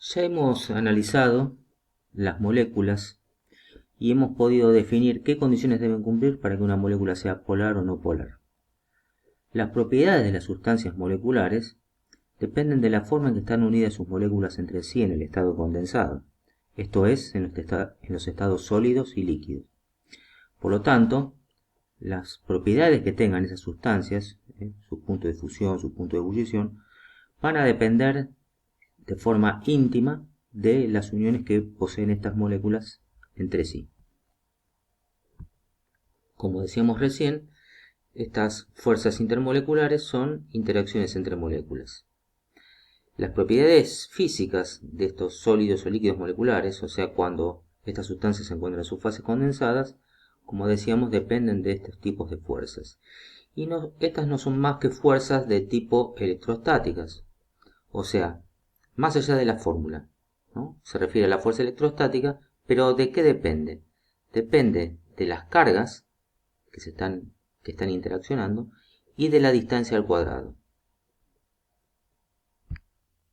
Ya hemos analizado las moléculas y hemos podido definir qué condiciones deben cumplir para que una molécula sea polar o no polar. Las propiedades de las sustancias moleculares dependen de la forma en que están unidas sus moléculas entre sí en el estado condensado, esto es, en los estados sólidos y líquidos. Por lo tanto, las propiedades que tengan esas sustancias, su punto de fusión, su punto de ebullición, van a depender de forma íntima de las uniones que poseen estas moléculas entre sí. Como decíamos recién, estas fuerzas intermoleculares son interacciones entre moléculas. Las propiedades físicas de estos sólidos o líquidos moleculares, o sea, cuando estas sustancias se encuentran en sus fases condensadas, como decíamos, dependen de estos tipos de fuerzas. Y estas no son más que fuerzas de tipo electrostáticas, o sea, más allá de la fórmula, ¿no? Se refiere a la fuerza electrostática, pero ¿de qué depende? Depende de las cargas que están interaccionando y de la distancia al cuadrado.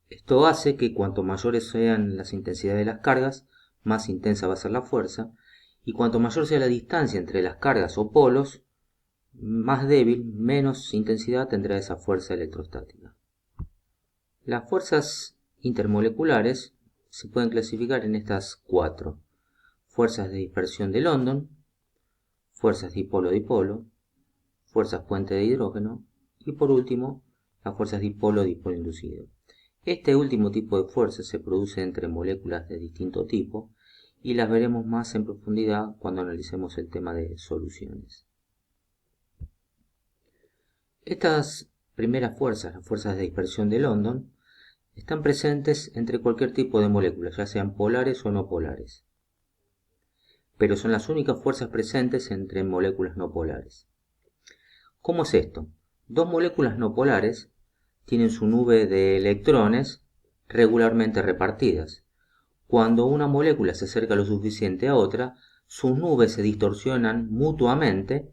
Esto hace que cuanto mayores sean las intensidades de las cargas, más intensa va a ser la fuerza, y cuanto mayor sea la distancia entre las cargas o polos, más débil, menos intensidad tendrá esa fuerza electrostática. Las fuerzas intermoleculares se pueden clasificar en estas cuatro: fuerzas de dispersión de London, fuerzas dipolo-dipolo, fuerzas puente de hidrógeno y por último las fuerzas dipolo-dipolo inducido. Este último tipo de fuerzas se produce entre moléculas de distinto tipo y las veremos más en profundidad cuando analicemos el tema de soluciones. Estas primeras fuerzas, las fuerzas de dispersión de London, están presentes entre cualquier tipo de moléculas, ya sean polares o no polares, pero son las únicas fuerzas presentes entre moléculas no polares. ¿Cómo es esto? Dos moléculas no polares tienen su nube de electrones regularmente repartidas. Cuando una molécula se acerca lo suficiente a otra, sus nubes se distorsionan mutuamente,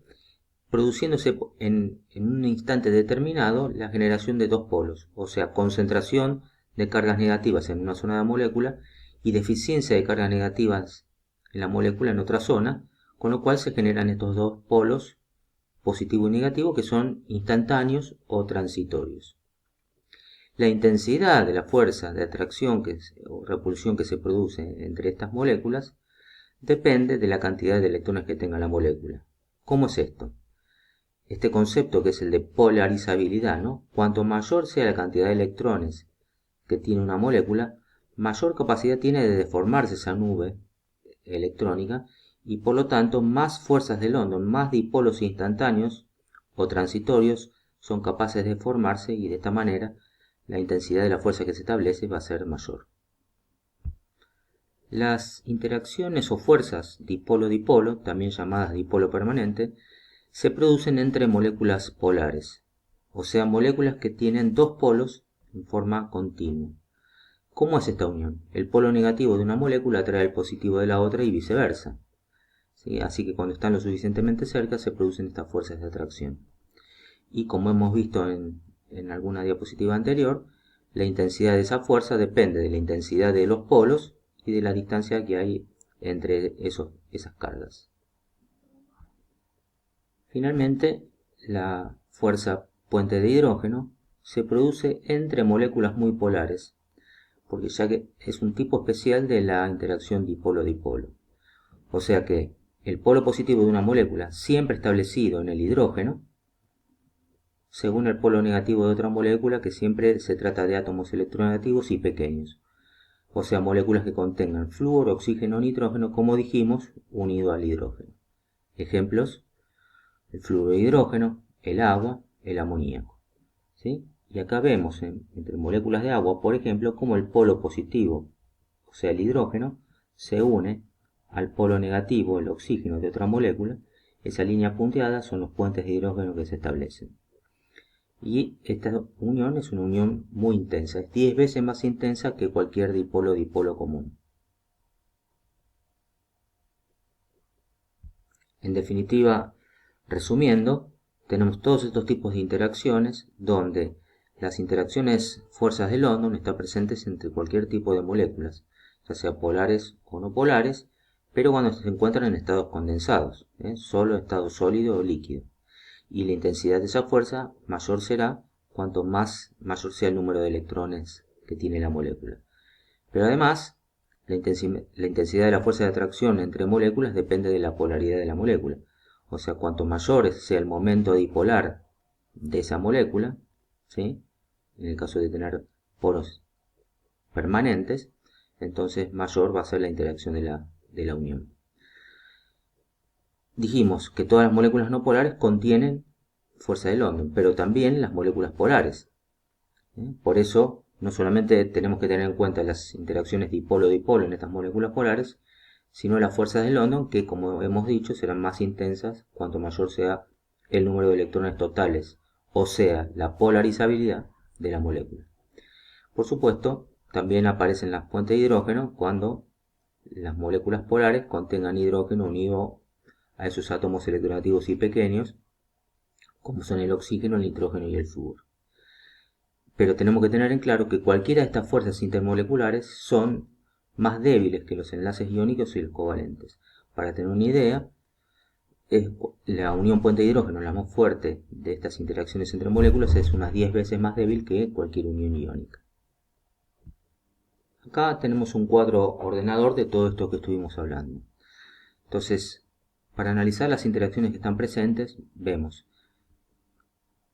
produciéndose en un instante determinado la generación de dos polos, o sea, concentración de cargas negativas en una zona de la molécula y deficiencia de cargas negativas en la molécula en otra zona, con lo cual se generan estos dos polos, positivo y negativo, que son instantáneos o transitorios. La intensidad de la fuerza de atracción o repulsión que se produce entre estas moléculas depende de la cantidad de electrones que tenga la molécula. ¿Cómo es esto? Este concepto, que es el de polarizabilidad, ¿no? Cuanto mayor sea la cantidad de electrones que tiene una molécula, mayor capacidad tiene de deformarse esa nube electrónica y por lo tanto más fuerzas de London, más dipolos instantáneos o transitorios son capaces de formarse, y de esta manera la intensidad de la fuerza que se establece va a ser mayor. Las interacciones o fuerzas dipolo-dipolo, también llamadas dipolo permanente, se producen entre moléculas polares, o sea, moléculas que tienen dos polos en forma continua. ¿Cómo es esta unión? El polo negativo de una molécula atrae el positivo de la otra y viceversa. ¿Sí? Así que cuando están lo suficientemente cerca se producen estas fuerzas de atracción. Y como hemos visto en alguna diapositiva anterior, la intensidad de esa fuerza depende de la intensidad de los polos y de la distancia que hay entre esas cargas. Finalmente, la fuerza puente de hidrógeno se produce entre moléculas muy polares, porque ya que es un tipo especial de la interacción dipolo-dipolo. O sea que el polo positivo de una molécula, siempre establecido en el hidrógeno, según el polo negativo de otra molécula, que siempre se trata de átomos electronegativos y pequeños. O sea, moléculas que contengan flúor, oxígeno o nitrógeno, como dijimos, unido al hidrógeno. Ejemplos: el fluoruro de hidrógeno, el agua, el amoníaco. ¿Sí? Y acá vemos entre moléculas de agua, por ejemplo, como el polo positivo, o sea, el hidrógeno, se une al polo negativo, el oxígeno de otra molécula. Esa línea punteada son los puentes de hidrógeno que se establecen. Y esta unión es una unión muy intensa, es 10 veces más intensa que cualquier dipolo-dipolo común. En definitiva, resumiendo, tenemos todos estos tipos de interacciones donde Las interacciones fuerzas de London están presentes entre cualquier tipo de moléculas, ya sea polares o no polares, pero cuando se encuentran en estados condensados, solo estado sólido o líquido. Y la intensidad de esa fuerza mayor será cuanto mayor sea el número de electrones que tiene la molécula. Pero además, la intensidad de la fuerza de atracción entre moléculas depende de la polaridad de la molécula. O sea, cuanto mayor sea el momento dipolar de esa molécula, ¿sí?, en el caso de tener poros permanentes, entonces mayor va a ser la interacción de la unión. Dijimos que todas las moléculas no polares contienen fuerza de London, pero también las moléculas polares. Por eso, no solamente tenemos que tener en cuenta las interacciones dipolo-dipolo en estas moléculas polares, sino las fuerzas de London, que como hemos dicho serán más intensas cuanto mayor sea el número de electrones totales, o sea, la polarizabilidad de la molécula. Por supuesto, también aparecen las puentes de hidrógeno cuando las moléculas polares contengan hidrógeno unido a esos átomos electronegativos y pequeños, como son el oxígeno, el nitrógeno y el flúor. Pero tenemos que tener en claro que cualquiera de estas fuerzas intermoleculares son más débiles que los enlaces iónicos y los covalentes. Para tener una idea, la unión puente de hidrógeno, la más fuerte de estas interacciones entre moléculas, es unas 10 veces más débil que cualquier unión iónica. Acá tenemos un cuadro ordenador de todo esto que estuvimos hablando. Entonces, para analizar las interacciones que están presentes, vemos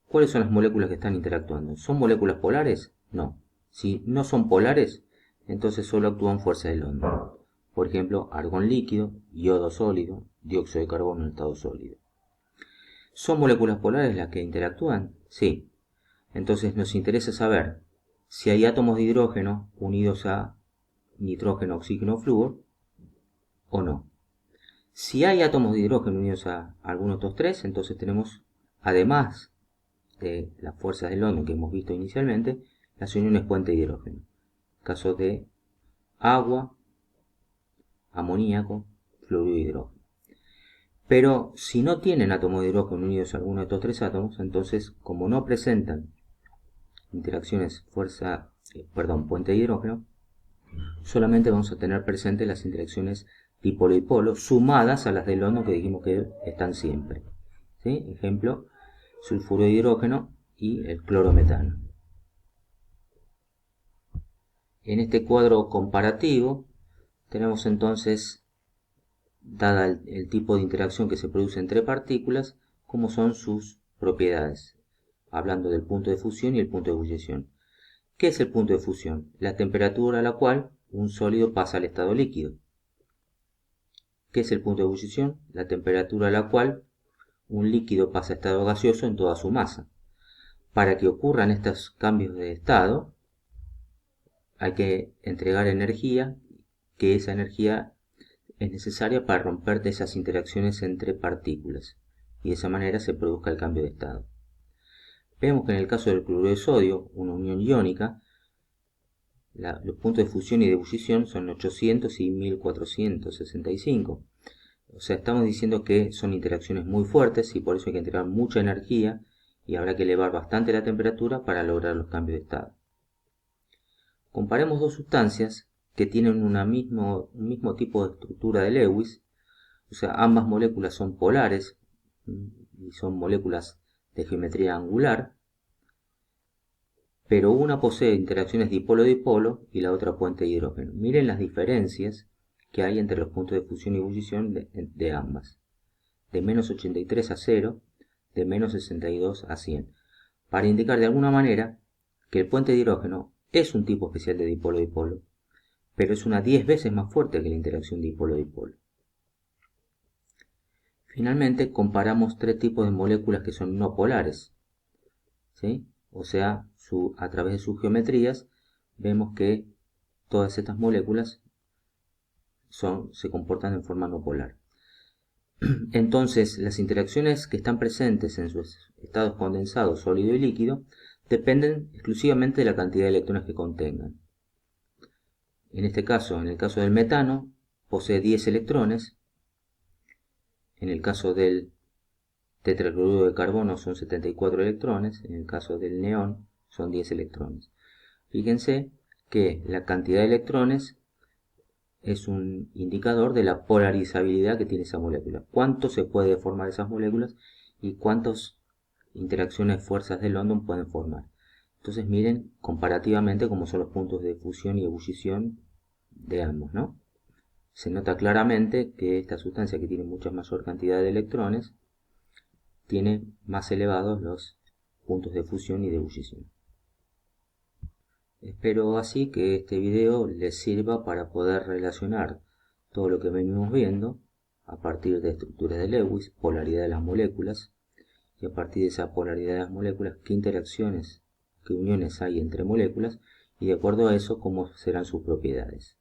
cuáles son las moléculas que están interactuando. ¿Son moléculas polares? No. Si no son polares, entonces solo actúan fuerzas de London. Por ejemplo, argón líquido, yodo sólido, dióxido de carbono en estado sólido. ¿Son moléculas polares las que interactúan? Sí. Entonces nos interesa saber si hay átomos de hidrógeno unidos a nitrógeno, oxígeno, flúor o no. Si hay átomos de hidrógeno unidos a alguno de estos tres, entonces tenemos, además de las fuerzas de London que hemos visto inicialmente, las uniones puente de hidrógeno. Caso de agua, amoníaco, fluoruro de hidrógeno. Pero si no tienen átomos de hidrógeno unidos a alguno de estos tres átomos, entonces como no presentan interacciones puente de hidrógeno, solamente vamos a tener presentes las interacciones dipolo-dipolo sumadas a las de London que dijimos que están siempre. ¿Sí? Ejemplo, sulfuro de hidrógeno y el clorometano. En este cuadro comparativo tenemos entonces, dada el tipo de interacción que se produce entre partículas, cómo son sus propiedades, hablando del punto de fusión y el punto de ebullición. ¿Qué es el punto de fusión? La temperatura a la cual un sólido pasa al estado líquido. ¿Qué es el punto de ebullición? La temperatura a la cual un líquido pasa a estado gaseoso en toda su masa. Para que ocurran estos cambios de estado, hay que entregar energía, que esa energía es necesaria para romper esas interacciones entre partículas, y de esa manera se produzca el cambio de estado. Vemos que en el caso del cloruro de sodio, una unión iónica, los puntos de fusión y de ebullición son 800 y 1465. O sea, estamos diciendo que son interacciones muy fuertes y por eso hay que entregar mucha energía y habrá que elevar bastante la temperatura para lograr los cambios de estado. Comparemos dos sustancias que tienen un mismo tipo de estructura de Lewis, o sea, ambas moléculas son polares y son moléculas de geometría angular, pero una posee interacciones dipolo-dipolo y la otra puente de hidrógeno. Miren las diferencias que hay entre los puntos de fusión y ebullición de ambas. De menos 83 a 0, de menos 62 a 100. Para indicar de alguna manera que el puente de hidrógeno es un tipo especial de dipolo-dipolo, pero es unas 10 veces más fuerte que la interacción dipolo-dipolo. Finalmente, comparamos tres tipos de moléculas que son no polares, ¿sí? O sea, a través de sus geometrías vemos que todas estas moléculas se comportan en forma no polar. Entonces, las interacciones que están presentes en sus estados condensados, sólido y líquido dependen exclusivamente de la cantidad de electrones que contengan. En este caso, en el caso del metano, posee 10 electrones. En el caso del tetracloruro de carbono son 74 electrones. En el caso del neón son 10 electrones. Fíjense que la cantidad de electrones es un indicador de la polarizabilidad que tiene esa molécula. Cuánto se puede formar esas moléculas y cuántas interacciones de fuerzas de London pueden formar. Entonces miren comparativamente cómo son los puntos de fusión y ebullición de ambos, ¿no? Se nota claramente que esta sustancia, que tiene mucha mayor cantidad de electrones, tiene más elevados los puntos de fusión y de ebullición. Espero así que este video les sirva para poder relacionar todo lo que venimos viendo a partir de estructuras de Lewis, polaridad de las moléculas, y a partir de esa polaridad de las moléculas, qué interacciones, qué uniones hay entre moléculas, y de acuerdo a eso, cómo serán sus propiedades.